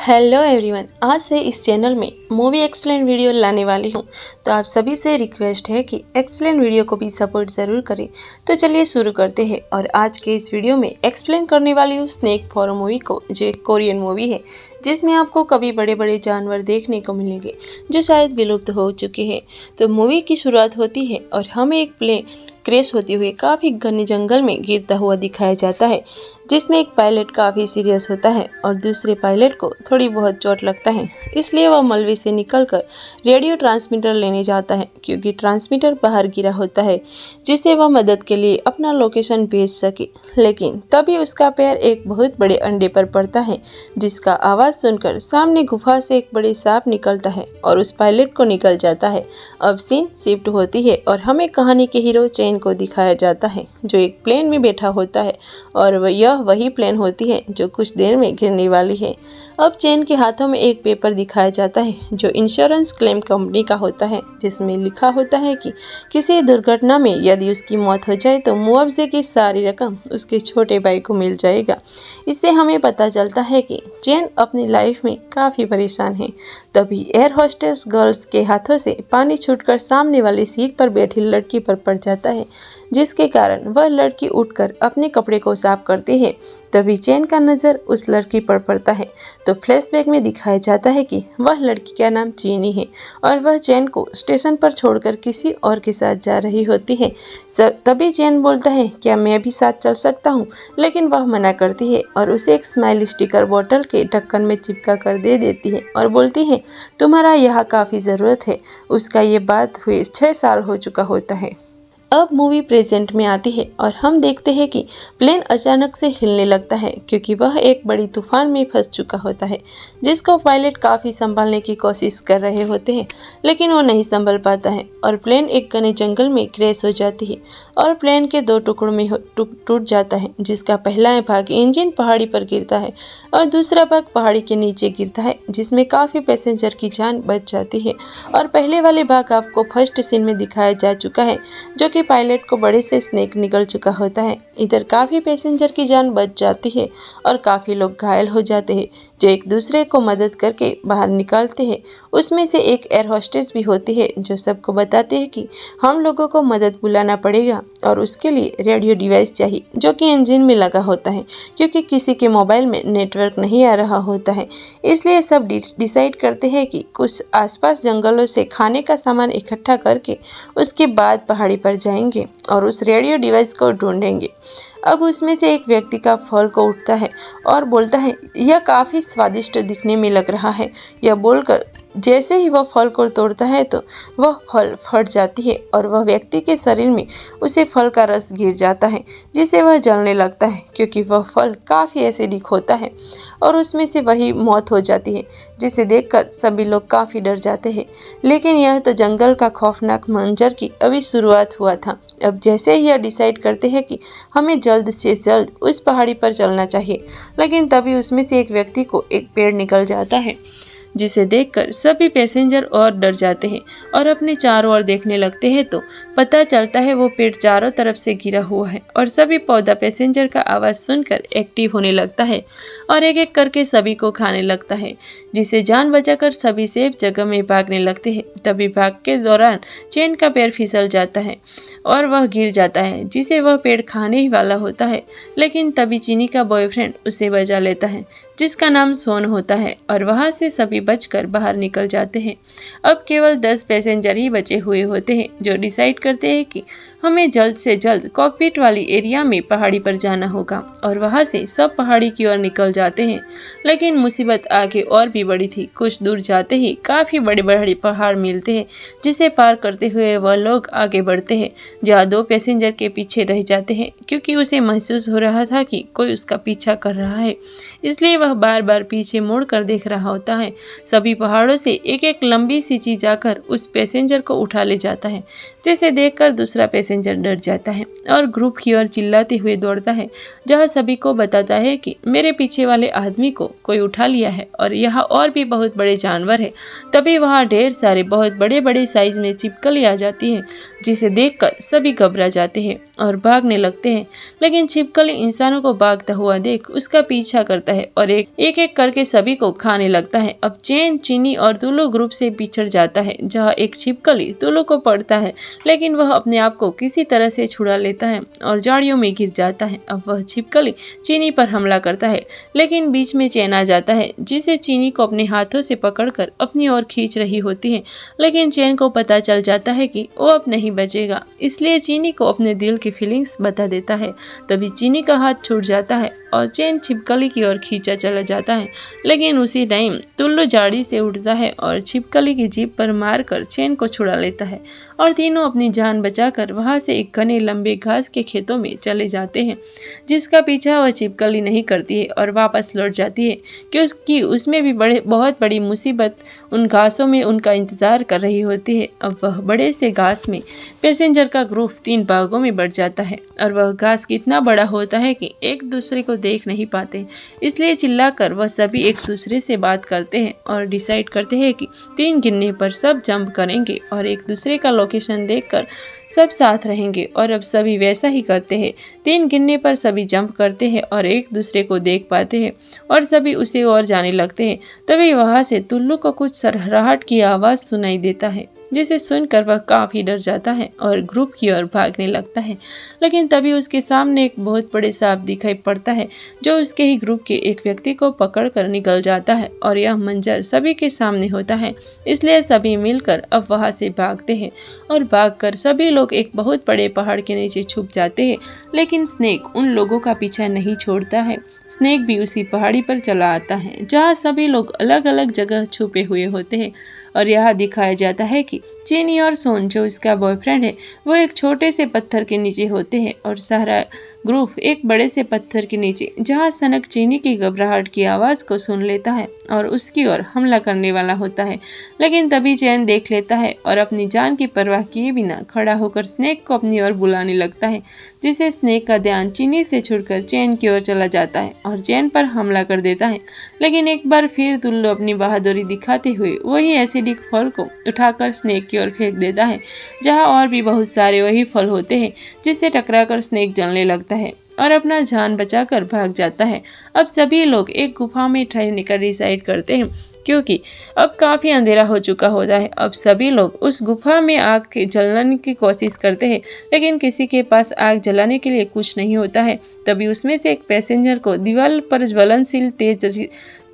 Hello everyone, आज से इस चैनल में मूवी एक्सप्लेन वीडियो लाने वाली हूँ। तो आप सभी से रिक्वेस्ट है कि एक्सप्लेन वीडियो को भी सपोर्ट ज़रूर करें। तो चलिए शुरू करते हैं। और आज के इस वीडियो में एक्सप्लेन करने वाली हूँ स्नेक फॉर मूवी को, जो एक कोरियन मूवी है जिसमें आपको कभी बड़े बड़े जानवर देखने को मिलेंगे जो शायद विलुप्त हो चुके हैं। तो मूवी की शुरुआत होती है और हमें एक प्लेन क्रैश होते हुए काफ़ी घने जंगल में गिरता हुआ दिखाया जाता है, जिसमें एक पायलट काफ़ी सीरियस होता है और दूसरे पायलट को थोड़ी बहुत चोट लगता है। इसलिए वह मलबे से निकलकर रेडियो ट्रांसमीटर लेने जाता है, क्योंकि ट्रांसमीटर बाहर गिरा होता है जिससे वह मदद के लिए अपना लोकेशन भेज सके। लेकिन तभी उसका पैर एक बहुत बड़े अंडे पर पड़ता है, जिसका आवाज़ सुनकर सामने गुफा से एक बड़े सांप निकलता है और उस पायलट को निकल जाता है। अब सीन शिफ्ट होती है और हमें कहानी के हीरो चैन को दिखाया जाता है, जो एक प्लेन में बैठा होता है और यह वही प्लेन होती है जो कुछ देर में गिरने वाली है। अब चैन के हाथों में एक पेपर दिखाया जाता है जो इंश्योरेंस क्लेम कंपनी का होता है, जिसमें लिखा होता है कि किसी दुर्घटना में यदि उसकी मौत हो जाए तो मुआवजे की सारी रकम उसके छोटे भाई को मिल जाएगा। इससे हमें पता चलता है कि चैन अपनी लाइफ में काफ़ी परेशान है। तभी एयर होस्टेस गर्ल्स के हाथों से पानी छूटकर सामने वाली सीट पर बैठी लड़की पर पड़ जाता है, जिसके कारण वह लड़की उठकर अपने कपड़े को साफ करती है। तभी चैन का नज़र उस लड़की पर पड़ता है। तो फ्लैशबैक में दिखाया जाता है कि वह लड़की का नाम चीनी है और वह चैन को स्टेशन पर छोड़कर किसी और के साथ जा रही होती है। तभी चैन बोलता है, क्या मैं भी साथ चल सकता हूँ? लेकिन वह मना करती है और उसे एक स्माइल स्टिकर बोतल के ढक्कन में चिपका कर दे देती है और बोलती है, तुम्हारा यहाँ काफ़ी ज़रूरत है। उसका ये बात हुए 6 साल हो चुका होता है। अब मूवी प्रेजेंट में आती है और हम देखते हैं कि प्लेन अचानक से हिलने लगता है, क्योंकि वह एक बड़ी तूफान में फंस चुका होता है, जिसको पायलट काफ़ी संभालने की कोशिश कर रहे होते हैं, लेकिन वो नहीं संभल पाता है और प्लेन एक घने जंगल में क्रैश हो जाती है और प्लेन के 2 टुकड़ों में टूट जाता है, जिसका पहला भाग इंजन पहाड़ी पर गिरता है और दूसरा भाग पहाड़ी के नीचे गिरता है, जिसमें काफ़ी पैसेंजर की जान बच जाती है। और पहले वाले भाग आपको फर्स्ट सीन में दिखाया जा चुका है, जो पायलट को बड़े से स्नेक निकल चुका होता है। इधर काफ़ी पैसेंजर की जान बच जाती है और काफ़ी लोग घायल हो जाते हैं, जो एक दूसरे को मदद करके बाहर निकालते हैं। उसमें से एक एयर होस्टेस भी होती है जो सबको बताते हैं कि हम लोगों को मदद बुलाना पड़ेगा और उसके लिए रेडियो डिवाइस चाहिए, जो कि इंजन में लगा होता है, क्योंकि किसी के मोबाइल में नेटवर्क नहीं आ रहा होता है। इसलिए सब डिसाइड करते हैं कि कुछ आसपास जंगलों से खाने का सामान इकट्ठा करके उसके बाद पहाड़ी पर जाएंगे और उस रेडियो डिवाइस को ढूंढेंगे। अब उसमें से एक व्यक्ति का फल को उठता है और बोलता है, यह काफ़ी स्वादिष्ट दिखने में लग रहा है। यह बोलकर जैसे ही वह फल को तोड़ता है तो वह फल फट जाती है और वह व्यक्ति के शरीर में उसे फल का रस गिर जाता है, जिससे वह जलने लगता है, क्योंकि वह फल काफ़ी एसिडिक होता है और उसमें से वही मौत हो जाती है, जिसे देखकर सभी लोग काफ़ी डर जाते हैं। लेकिन यह तो जंगल का खौफनाक मंजर की अभी शुरुआत हुआ था। अब जैसे ही यह डिसाइड करते हैं कि हमें जल्द से जल्द उस पहाड़ी पर चलना चाहिए, लेकिन तभी उसमें से एक व्यक्ति को एक पेड़ निकल जाता है, जिसे देखकर सभी पैसेंजर और डर जाते हैं और अपने चारों ओर देखने लगते हैं। तो पता चलता है वो पेड़ चारों तरफ से घिरा हुआ है और सभी पौधा पैसेंजर का आवाज़ सुनकर एक्टिव होने लगता है और एक एक करके सभी को खाने लगता है, जिसे जान बचाकर सभी सेफ जगह में भागने लगते हैं। तभी भाग के दौरान चैन का पैर फिसल जाता है और वह गिर जाता है, जिसे वह पेड़ खाने ही वाला होता है। लेकिन तभी चीनी का बॉयफ्रेंड उसे बचा लेता है, जिसका नाम सोन होता है, और वहाँ से सभी बचकर बाहर निकल जाते हैं। अब केवल 10 पैसेंजर ही बचे हुए होते हैं, जो डिसाइड करते हैं कि हमें जल्द से जल्द कॉकपिट वाली एरिया में पहाड़ी पर जाना होगा, और वहाँ से सब पहाड़ी की ओर निकल जाते हैं। लेकिन मुसीबत आगे और भी बड़ी थी। कुछ दूर जाते ही काफ़ी बड़े बड़े पहाड़ मिलते हैं, जिसे पार करते हुए वह लोग आगे बढ़ते हैं, जहाँ 2 पैसेंजर के पीछे रह जाते हैं, क्योंकि उसे महसूस हो रहा था कि कोई उसका पीछा कर रहा है। इसलिए वह बार बार पीछे मुड़ कर देख रहा होता है। सभी पहाड़ों से एक एक लंबी सी चीज आकर उस पैसेंजर को उठा ले जाता है, जिसे देखकर दूसरा पैसेंजर डर जाता है और ग्रुप की ओर चिल्लाते हुए दौड़ता है, जहां सभी को बताता है कि मेरे पीछे वाले आदमी को कोई उठा लिया है और यहाँ और भी बहुत बड़े जानवर है। तभी वहाँ ढेर सारे बहुत बड़े बड़े साइज में छिपकली आ जाती है, जिसे देखकर सभी घबरा जाते हैं और भागने लगते हैं। लेकिन छिपकली इंसानों को भागता हुआ देख उसका पीछा करता है और एक एक करके सभी को खाने लगता है। अब चैन, चीनी और तुल्लू ग्रुप से बिछड़ जाता है, जहाँ एक छिपकली तुल्लू को पड़ता है, लेकिन वह अपने आप को किसी तरह से छुड़ा लेता है और झाड़ियों में गिर जाता है। अब वह छिपकली चीनी पर हमला करता है, लेकिन बीच में चैन आ जाता है, जिसे चीनी को अपने हाथों से पकड़कर अपनी ओर खींच रही होती है। लेकिन चैन को पता चल जाता है कि वो अब नहीं बचेगा, इसलिए चीनी को अपने दिल की फीलिंग्स बता देता है। तभी चीनी का हाथ छूट जाता है और चैन छिपकली की ओर खींचा चला जाता है। लेकिन उसी टाइम तुल्लू झाड़ी से उठता है और छिपकली की जीभ पर मारकर चैन को छुड़ा लेता है और तीनों अपनी जान बचाकर वहां से एक घने लंबे घास के खेतों में चले जाते हैं, जिसका पीछा वह छिपकली नहीं करती है और वापस लौट जाती है, क्योंकि उसमें भी बहुत बड़ी मुसीबत उन घासों में उनका इंतजार कर रही होती है। अब वह बड़े से घास में पैसेंजर का ग्रुप 3 भागों में बढ़ जाता है और वह घास कितना बड़ा होता है कि एक दूसरे को देख नहीं पाते, इसलिए चिल्लाकर वह सभी एक दूसरे से बात करते हैं और डिसाइड करते हैं कि 3 गिनने पर सब जंप करेंगे और एक दूसरे का लोकेशन देखकर सब साथ रहेंगे। और अब सभी वैसा ही करते हैं। 3 गिनने पर सभी जंप करते हैं और एक दूसरे को देख पाते हैं और सभी उसे और जाने लगते हैं। तभी वहां से तुल्लू को कुछ सरहराहट की आवाज़ सुनाई देता है, जिसे सुनकर वह काफ़ी डर जाता है और ग्रुप की ओर भागने लगता है। लेकिन तभी उसके सामने एक बहुत बड़े सांप दिखाई पड़ता है, जो उसके ही ग्रुप के एक व्यक्ति को पकड़कर निकल जाता है और यह मंजर सभी के सामने होता है, इसलिए सभी मिलकर अब वहां से भागते हैं और भागकर सभी लोग एक बहुत बड़े पहाड़ के नीचे छुप जाते हैं। लेकिन स्नेक उन लोगों का पीछा नहीं छोड़ता है। स्नेक भी उसी पहाड़ी पर चला आता है, जहाँ सभी लोग अलग अलग जगह छुपे हुए होते हैं और यहाँ दिखाया जाता है कि चीनी और सोन, जो इसका बॉयफ्रेंड है, वो एक छोटे से पत्थर के नीचे होते हैं और सारा ग्रुप एक बड़े से पत्थर के नीचे, जहाँ सनक चीनी की घबराहट की आवाज़ को सुन लेता है और उसकी ओर हमला करने वाला होता है। लेकिन तभी चैन देख लेता है और अपनी जान की परवाह किए बिना खड़ा होकर स्नेक को अपनी ओर बुलाने लगता है, जिससे स्नेक का ध्यान चीनी से छुड़कर चैन की ओर चला जाता है और चैन पर हमला कर देता है। लेकिन एक बार फिर तुल्लू अपनी बहादुरी दिखाते हुए वही एसिडिक फल को उठाकर स्नेक की ओर फेंक देता है, जहाँ और भी बहुत सारे वही फल होते हैं, जिससे टकराकर स्नेक जलने लगता है और अपना जान बचाकर भाग जाता है। अब सभी लोग एक गुफा में ठहरने का डिसाइड करते हैं, क्योंकि अब काफ़ी अंधेरा हो चुका होता है। अब सभी लोग उस गुफा में आग जलाने की कोशिश करते हैं, लेकिन किसी के पास आग जलाने के लिए कुछ नहीं होता है। तभी उसमें से एक पैसेंजर को दीवार पर ज्वलनशील तेज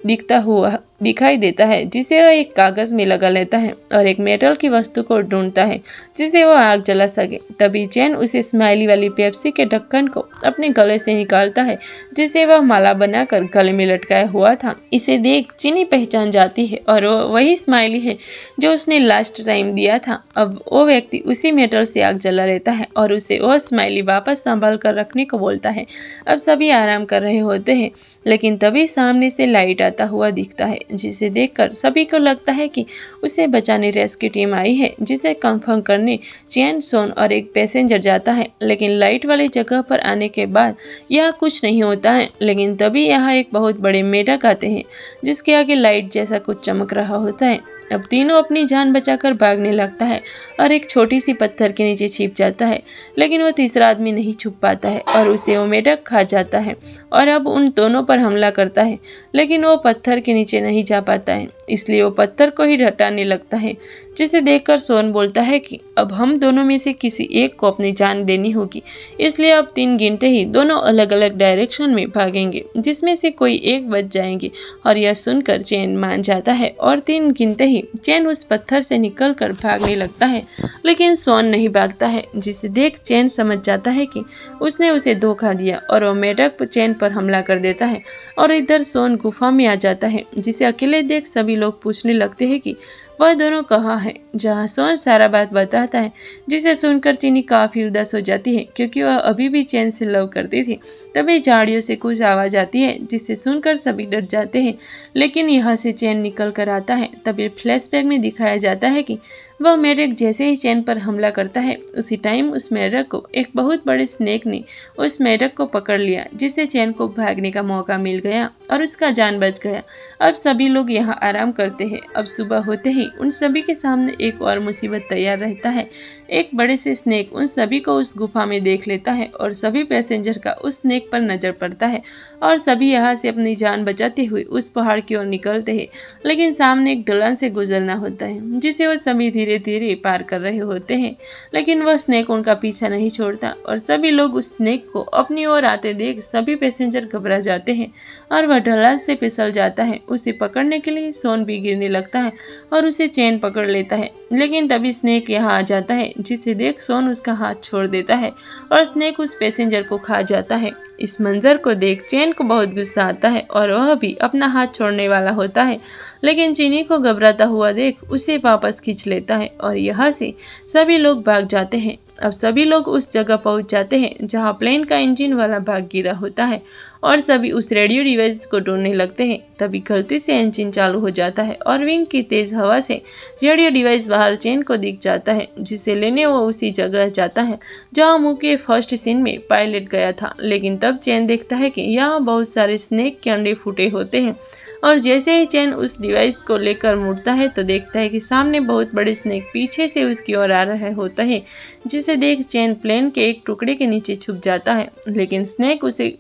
दिखता हुआ दिखाई देता है, जिसे वह एक कागज़ में लगा लेता है और एक मेटल की वस्तु को ढूंढता है जिसे वह आग जला सके। तभी चैन उसे स्माइली वाली पेप्सी के ढक्कन को अपने गले से निकालता है, जिसे वह माला बनाकर गले में लटकाया हुआ था। इसे देख चीनी पहचान जाती है और वो वही स्माइली है जो उसने लास्ट टाइम दिया था। अब वो व्यक्ति उसी मेटल से आग जला लेता है और उसे वो स्माइली वापस संभाल कर रखने को बोलता है। अब सभी आराम कर रहे होते हैं, लेकिन तभी सामने से लाइट आता हुआ दिखता है, जिसे देखकर सभी को लगता है कि उसे बचाने रेस्क्यू टीम आई है, जिसे कंफर्म करने चैन, सोन और एक पैसेंजर जाता है। लेकिन लाइट वाली जगह पर आने के बाद यहाँ कुछ नहीं होता है, लेकिन तभी यहाँ एक बहुत बड़े मेढक आते हैं, जिसके आगे लाइट जैसा कुछ चमक रहा होता है। अब तीनों अपनी जान बचाकर भागने लगता है और एक छोटी सी पत्थर के नीचे छिप जाता है, लेकिन वो तीसरा आदमी नहीं छुप पाता है और उसे वो मेढक खा जाता है और अब उन दोनों पर हमला करता है। लेकिन वो पत्थर के नीचे नहीं जा पाता है, इसलिए वो पत्थर को ही हटाने लगता है, जिसे देखकर सोन बोलता है कि अब हम दोनों में से किसी एक को अपनी जान देनी होगी, इसलिए अब 3 गिनते ही दोनों अलग अलग डायरेक्शन में भागेंगे, जिसमें से कोई एक बच जाएंगे। और यह सुनकर चैन मान जाता है और 3 गिनते ही चैन उस पत्थर से निकलकर भागने लगता है। लेकिन सोन नहीं भागता है, जिसे देख चैन समझ जाता है कि उसने उसे धोखा दिया और वो मेढक चैन पर हमला कर देता है। और इधर सोन गुफा में आ जाता है, जिसे अकेले देख सभी लोग पूछने लगते हैं कि वह दोनों कहाँ हैं, जहाँ सोन सारा बात बताता है, जिसे सुनकर चीनी काफ़ी उदास हो जाती है, क्योंकि वह अभी भी चैन से लव करती थी। तभी झाड़ियों से कुछ आवाज़ आती है, जिसे सुनकर सभी डर जाते हैं, लेकिन यहाँ से चैन निकल कर आता है। तभी फ्लैशबैक में दिखाया जाता है कि वह मेढक जैसे ही चैन पर हमला करता है उसी टाइम उस मेढक को एक बहुत बड़े स्नेक ने उस मेढक को पकड़ लिया, जिससे चैन को भागने का मौका मिल गया और उसका जान बच गया। अब सभी लोग यहाँ आराम करते हैं। अब सुबह होते ही उन सभी के सामने एक और मुसीबत तैयार रहता है। एक बड़े से स्नेक उन सभी को उस गुफा में देख लेता है और सभी पैसेंजर का उस स्नेक पर नजर पड़ता है और सभी यहाँ से अपनी जान बचाते हुए उस पहाड़ की ओर निकलते हैं। लेकिन सामने एक ढलान से गुजरना होता है जिसे वो सभी धीरे धीरे पार कर रहे होते हैं, लेकिन वह स्नेक उनका पीछा नहीं छोड़ता और सभी लोग उस स्नेक को अपनी ओर आते देख सभी पैसेंजर घबरा जाते हैं और वह ढलान से फिसल जाता है। उसे पकड़ने के लिए सोन भी गिरने लगता है और उसे चैन पकड़ लेता है, लेकिन तभी स्नेक यहाँ आ जाता है, जिसे देख सोन उसका हाथ छोड़ देता है और स्नेक उस पैसेंजर को खा जाता है। इस मंजर को देख चैन को बहुत गुस्सा आता है और वह भी अपना हाथ छोड़ने वाला होता है, लेकिन चीनी को घबराता हुआ देख उसे वापस खींच लेता है और यहाँ से सभी लोग भाग जाते हैं। अब सभी लोग उस जगह पहुंच जाते हैं जहां प्लेन का इंजन वाला भाग गिरा होता है और सभी उस रेडियो डिवाइस को ढूंढने लगते हैं। तभी गलती से इंजन चालू हो जाता है और विंग की तेज हवा से रेडियो डिवाइस बाहर चैन को दिख जाता है, जिसे लेने वो उसी जगह जाता है जहां मुंह के फर्स्ट सीन में पायलट गया था। लेकिन तब चैन देखता है कि यहाँ बहुत सारे स्नेक के अंडे फूटे होते हैं और जैसे ही चैन उस डिवाइस को लेकर मुड़ता है तो देखता है कि सामने बहुत बड़े स्नेक पीछे से उसकी ओर आ रहे होता है, जिसे देख चैन प्लेन के एक टुकड़े के नीचे छुप जाता है। लेकिन स्नेक उसे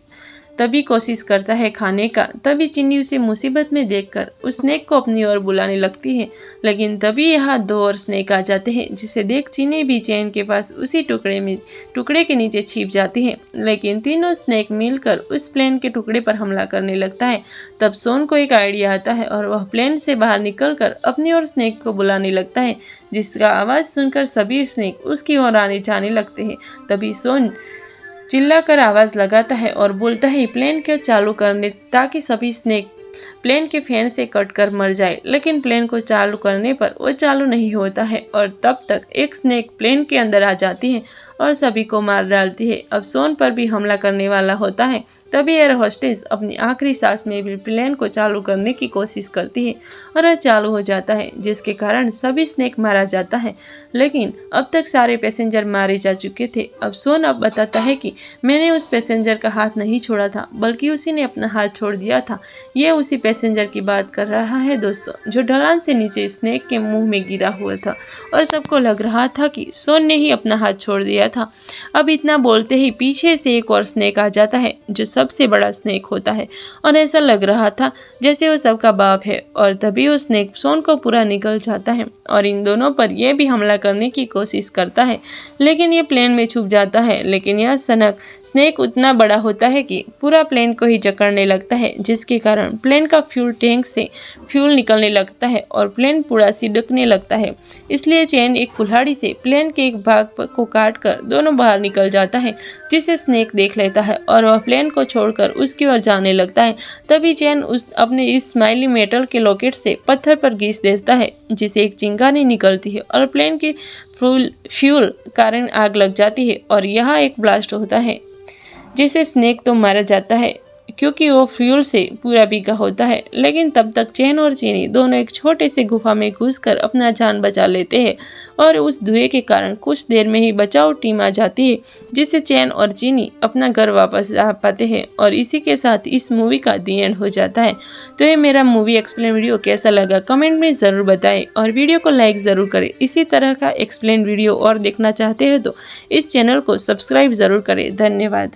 तभी कोशिश करता है खाने का। तभी चिन्नी उसे मुसीबत में देखकर उस स्नेक को अपनी ओर बुलाने लगती है, लेकिन तभी यहाँ दो और स्नेक आ जाते हैं, जिसे देख चिन्नी भी चैन के पास उसी टुकड़े के नीचे छिप जाती है। लेकिन तीनों स्नेक मिलकर उस प्लेन के टुकड़े पर हमला करने लगता है। तब सोन को एक आइडिया आता है और वह प्लेन से बाहर निकलकर अपनी ओर स्नेक को बुलाने लगता है, जिसका आवाज़ सुनकर सभी स्नेक उसकी ओर आने जाने लगते हैं। तभी सोन चिल्लाकर आवाज़ लगाता है और बोलता है प्लेन को चालू करने, ताकि सभी स्नेक प्लेन के फैन से कट कर मर जाए। लेकिन प्लेन को चालू करने पर वो चालू नहीं होता है और तब तक एक स्नेक प्लेन के अंदर आ जाती है और सभी को मार डालती है। अब सोन पर भी हमला करने वाला होता है। तभी एयर होस्टेस अपनी आखिरी सांस में भी प्लेन को चालू करने की कोशिश करती है और वह चालू हो जाता है, जिसके कारण सभी स्नेक मारा जाता है। लेकिन अब तक सारे पैसेंजर मारे जा चुके थे। अब सोन अब बताता है कि मैंने उस पैसेंजर का हाथ नहीं छोड़ा था, बल्कि उसी ने अपना हाथ छोड़ दिया था। ये उसी पैसेंजर की बात कर रहा है दोस्तों, जो ढलान से नीचे स्नेक के मुंह में गिरा हुआ था और सबको लग रहा था कि सोन ने ही अपना हाथ छोड़ दिया था। अब इतना बोलते ही पीछे से एक और स्नेक आ जाता है, जो सबसे बड़ा स्नेक होता है और ऐसा लग रहा था जैसे वो सबका बाप है। और तभी वो स्नेक सोन को पूरा निकल जाता है और इन दोनों पर यह भी हमला करने की कोशिश करता है, लेकिन ये प्लेन में छुप जाता है। लेकिन यह स्नेक उतना बड़ा होता है कि पूरा प्लेन को ही जकड़ने लगता है, जिसके कारण प्लेन का फ्यूल टैंक से फ्यूल निकलने लगता है और प्लेन पूरा सिडकने लगता है। इसलिए चैन एक कुल्हाड़ी से प्लेन के एक भाग को काट कर दोनों बाहर निकल जाता है, जिसे स्नेक देख लेता है और वह प्लेन को छोड़कर उसकी ओर जाने लगता है। तभी चैन अपने इस स्माइली मेटल के लॉकेट से पत्थर पर घिस देता है, जिसे एक चिंगारी निकलती है और प्लेन के फ्यूल कारण आग लग जाती है और यहाँ एक ब्लास्ट होता है, जिससे स्नेक तो मारा जाता है क्योंकि वो फ्यूल से पूरा भीगा होता है। लेकिन तब तक चैन और चीनी दोनों एक छोटे से गुफा में घुसकर अपना जान बचा लेते हैं और उस धुएं के कारण कुछ देर में ही बचाव टीम आ जाती है, जिससे चैन और चीनी अपना घर वापस आ पाते हैं। और इसी के साथ इस मूवी का दी एंड हो जाता है। तो ये मेरा मूवी एक्सप्लेन वीडियो कैसा लगा कमेंट में ज़रूर बताएं और वीडियो को लाइक ज़रूर करें। इसी तरह का एक्सप्लेन वीडियो और देखना चाहते हैं तो इस चैनल को सब्सक्राइब ज़रूर करें। धन्यवाद।